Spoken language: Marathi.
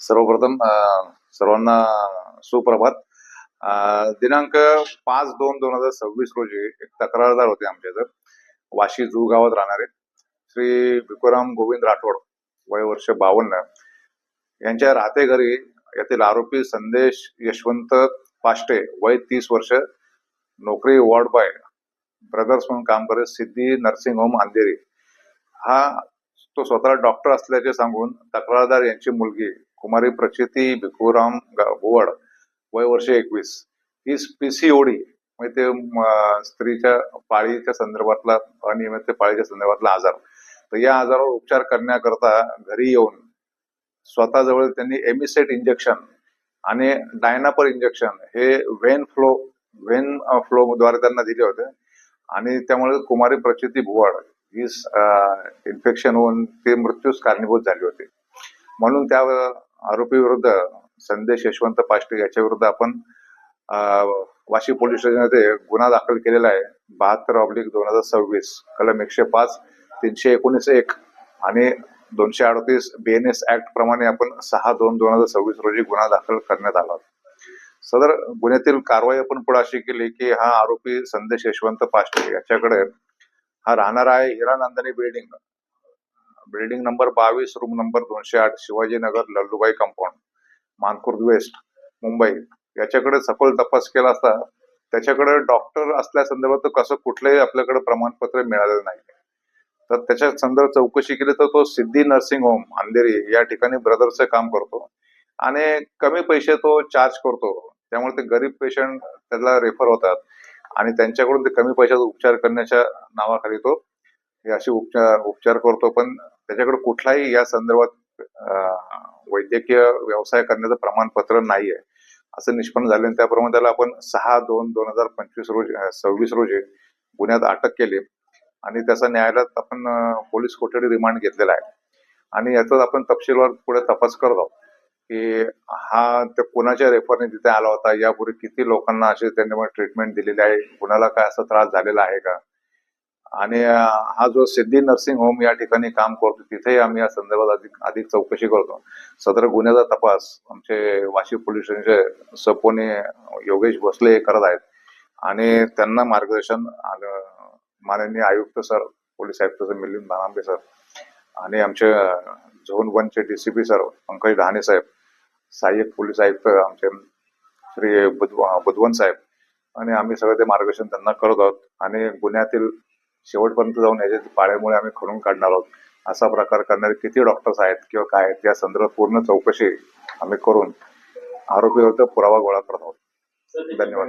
सर्वप्रथम सर्वांना सुप्रभात. दिनांक 5/2/2026 रोजी एक तक्रारदार होते आमच्या इथं वाशी जू गावात राहणारे श्री भिकूराम गोविंद राठोड, वय वर्ष 52, यांच्या राहते घरी यातील आरोपी संदेश यशवंत पाष्टे, वय 30 वर्ष, नोकरी वॉर्ड बॉय ब्रदर्स म्हणून काम करत, सिद्धी नर्सिंग होम अंधेरी. हा तो स्वतः डॉक्टर असल्याचे सांगून तक्रारदार यांची मुलगी कुमारी प्रचिती भिकूराम भुवड, वय वर्ष 21, ही PCOD म्हणजे ते स्त्रीच्या पाळीच्या संदर्भातला अनियमित पाळीच्या संदर्भातला आजार. तर या आजारावर उपचार करण्याकरता घरी येऊन स्वतःजवळ त्यांनी एमिसेट इंजेक्शन आणि डायनापर इंजेक्शन हे वेन फ्लो द्वारे त्यांना दिले होते आणि त्यामुळे कुमारी प्रचिती भुवड ही इन्फेक्शन होऊन ते मृत्यूस कारणीभूत झाली होती. म्हणून त्या आरोपी विरुद्ध संदेश यशवंत पाष्टे याच्या विरुद्ध आपण वाशी पोलीस स्टेशनमध्ये गुन्हा दाखल केलेला आहे. 72/2026 कलम 105, 319(1) आणि 238 BNS ऍक्ट प्रमाणे आपण 6/2/2026 रोजी गुन्हा दाखल करण्यात आला. सदर गुन्ह्यातील कारवाई आपण पुढे अशी केली की हा आरोपी संदेश यशवंत पाष्टे याच्याकडे हा राहणार आहे Hiranandani building number 22, room number 208, Shivajinagar, Lallubhai compound, Mankhurd west, Mumbai. याच्याकडे सखोल तपास केला असता त्याच्याकडे डॉक्टर असल्या संदर्भात कसं कुठलंही आपल्याकडे प्रमाणपत्र मिळालेलं नाही. तर त्याच्या संदर्भात चौकशी केली तर तो सिद्धी नर्सिंग होम अंधेरी या ठिकाणी ब्रदरचं काम करतो आणि कमी पैसे तो चार्ज करतो. त्यामुळे ते गरीब पेशंट त्याला रेफर होतात आणि त्यांच्याकडून ते कमी पैशाचा उपचार करण्याच्या नावाखाली तो हे असे उपचार करतो. पण त्याच्याकडे कुठलाही या संदर्भात वैद्यकीय व्यवसाय करण्याचं प्रमाणपत्र नाहीये असं निष्पन्न झाले. त्याप्रमाणे त्याला आपण 6/2/2026 रोजी गुन्ह्यात अटक केली आणि त्याचा न्यायालयात आपण पोलीस कोठडी रिमांड घेतलेला आहे. आणि याचा आपण तपशीलवार पुढे तपास करत आहोत की हा त्या कोणाच्या रेफरने तिथे आला होता, यापूर्वी किती लोकांना असे त्यांनी ट्रीटमेंट दिलेली आहे, कुणाला काय असा त्रास झालेला आहे का, आणि हा जो सिद्धी नर्सिंग होम या ठिकाणी काम करतो तिथेही आम्ही या संदर्भात अधिक चौकशी करतो. सदर गुन्ह्याचा तपास आमचे वाशी पोलीस स्टेशनचे सपोने योगेश भोसले करत आहेत आणि त्यांना मार्गदर्शन माननीय आयुक्त सर, पोलीस आयुक्त सर मिलिंद भानांबे सर आणि आमचे झोन 1चे DCP सर पंकज डहाणे साहेब, सहाय्यक पोलीस आयुक्त आमचे श्री बुधवन साहेब आणि आम्ही सगळं ते मार्गदर्शन त्यांना करत आहोत आणि गुन्ह्यातील शेवटपर्यंत जाऊन याच्या पाळेमुळे आम्ही खणून काढणार आहोत. असा प्रकार करणारे किती डॉक्टर्स आहेत किंवा काय आहेत या संदर्भात पूर्ण चौकशी आम्ही करून आरोपीविरुद्ध पुरावा गोळा करत आहोत. धन्यवाद.